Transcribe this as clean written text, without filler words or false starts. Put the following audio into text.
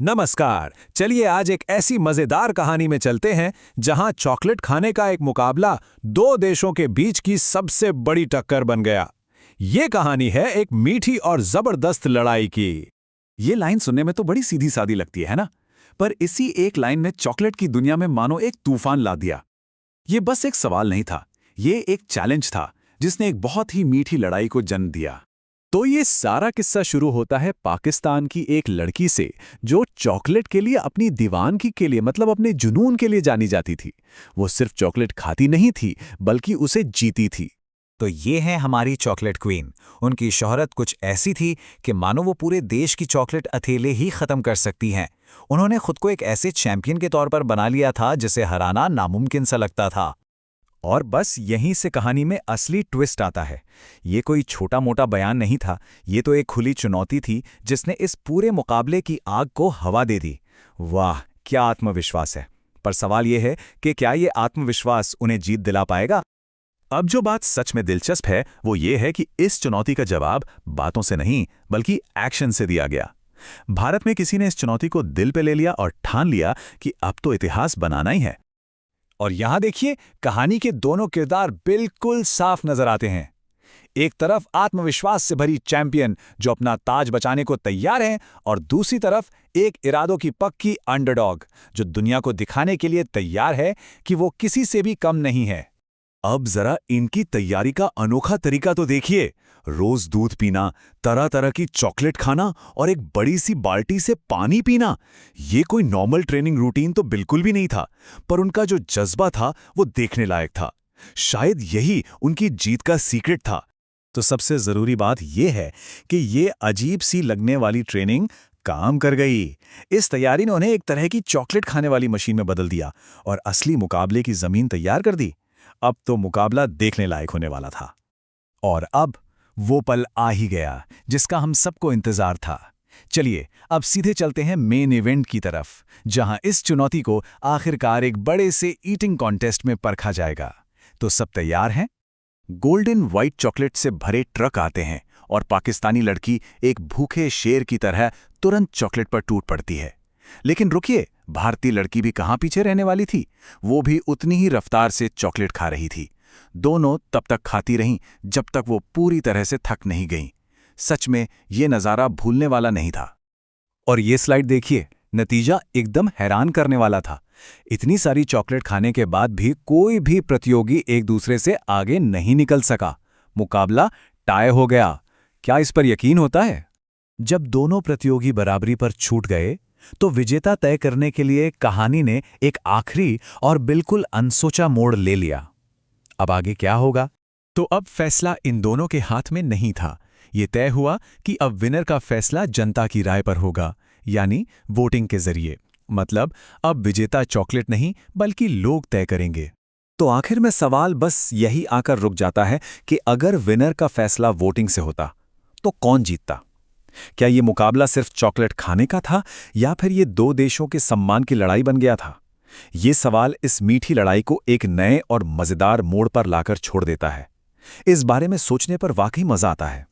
नमस्कार। चलिए आज एक ऐसी मजेदार कहानी में चलते हैं जहां चॉकलेट खाने का एक मुकाबला दो देशों के बीच की सबसे बड़ी टक्कर बन गया। ये कहानी है एक मीठी और जबरदस्त लड़ाई की। ये लाइन सुनने में तो बड़ी सीधी सादी लगती है ना? पर इसी एक लाइन ने चॉकलेट की दुनिया में मानो एक तूफान ला दिया। ये बस एक सवाल नहीं था, ये एक चैलेंज था जिसने एक बहुत ही मीठी लड़ाई को जन्म दिया। तो ये सारा किस्सा शुरू होता है पाकिस्तान की एक लड़की से जो चॉकलेट के लिए अपनी दीवानगी के लिए मतलब अपने जुनून के लिए जानी जाती थी। वो सिर्फ चॉकलेट खाती नहीं थी बल्कि उसे जीती थी। तो ये है हमारी चॉकलेट क्वीन। उनकी शोहरत कुछ ऐसी थी कि मानो वो पूरे देश की चॉकलेट अकेले ही खत्म कर सकती हैं। उन्होंने खुद को एक ऐसे चैंपियन के तौर पर बना लिया था जिसे हराना नामुमकिन सा लगता था। और बस यहीं से कहानी में असली ट्विस्ट आता है। ये कोई छोटा मोटा बयान नहीं था, ये तो एक खुली चुनौती थी जिसने इस पूरे मुकाबले की आग को हवा दे दी। वाह, क्या आत्मविश्वास है! पर सवाल ये है कि क्या ये आत्मविश्वास उन्हें जीत दिला पाएगा? अब जो बात सच में दिलचस्प है वो ये है कि इस चुनौती का जवाब बातों से नहीं बल्कि एक्शन से दिया गया। भारत में किसी ने इस चुनौती को दिल पे ले लिया और ठान लिया कि अब तो इतिहास बनाना ही है। और यहां देखिए, कहानी के दोनों किरदार बिल्कुल साफ नजर आते हैं। एक तरफ आत्मविश्वास से भरी चैंपियन जो अपना ताज बचाने को तैयार है, और दूसरी तरफ एक इरादों की पक्की अंडरडॉग जो दुनिया को दिखाने के लिए तैयार है कि वो किसी से भी कम नहीं है। अब जरा इनकी तैयारी का अनोखा तरीका तो देखिए। रोज दूध पीना, तरह तरह की चॉकलेट खाना और एक बड़ी सी बाल्टी से पानी पीना। ये कोई नॉर्मल ट्रेनिंग रूटीन तो बिल्कुल भी नहीं था, पर उनका जो जज्बा था वो देखने लायक था। शायद यही उनकी जीत का सीक्रेट था। तो सबसे जरूरी बात यह है कि ये अजीब सी लगने वाली ट्रेनिंग काम कर गई। इस तैयारी ने उन्हें एक तरह की चॉकलेट खाने वाली मशीन में बदल दिया और असली मुकाबले की जमीन तैयार कर दी। अब तो मुकाबला देखने लायक होने वाला था। और अब वो पल आ ही गया जिसका हम सबको इंतजार था। चलिए अब सीधे चलते हैं मेन इवेंट की तरफ, जहां इस चुनौती को आखिरकार एक बड़े से ईटिंग कॉन्टेस्ट में परखा जाएगा। तो सब तैयार हैं? गोल्डन व्हाइट चॉकलेट से भरे ट्रक आते हैं और पाकिस्तानी लड़की एक भूखे शेर की तरह तुरंत चॉकलेट पर टूट पड़ती है। लेकिन रुकिए, भारतीय लड़की भी कहां पीछे रहने वाली थी। वो भी उतनी ही रफ्तार से चॉकलेट खा रही थी। दोनों तब तक खाती रहीं जब तक वो पूरी तरह से थक नहीं गईं। सच में ये नज़ारा भूलने वाला नहीं था। और ये स्लाइड देखिए, नतीजा एकदम हैरान करने वाला था। इतनी सारी चॉकलेट खाने के बाद भी कोई भी प्रतियोगी एक दूसरे से आगे नहीं निकल सका। मुकाबला टाई हो गया। क्या इस पर यकीन होता है? जब दोनों प्रतियोगी बराबरी पर छूट गए तो विजेता तय करने के लिए कहानी ने एक आखिरी और बिल्कुल अनसोचा मोड़ ले लिया। अब आगे क्या होगा? तो अब फैसला इन दोनों के हाथ में नहीं था। ये तय हुआ कि अब विनर का फैसला जनता की राय पर होगा, यानी वोटिंग के जरिए। मतलब अब विजेता चॉकलेट नहीं बल्कि लोग तय करेंगे। तो आखिर में सवाल बस यही आकर रुक जाता है कि अगर विनर का फैसला वोटिंग से होता तो कौन जीतता? क्या ये मुकाबला सिर्फ चॉकलेट खाने का था या फिर ये दो देशों के सम्मान की लड़ाई बन गया था? ये सवाल इस मीठी लड़ाई को एक नए और मजेदार मोड़ पर लाकर छोड़ देता है। इस बारे में सोचने पर वाकई मजा आता है।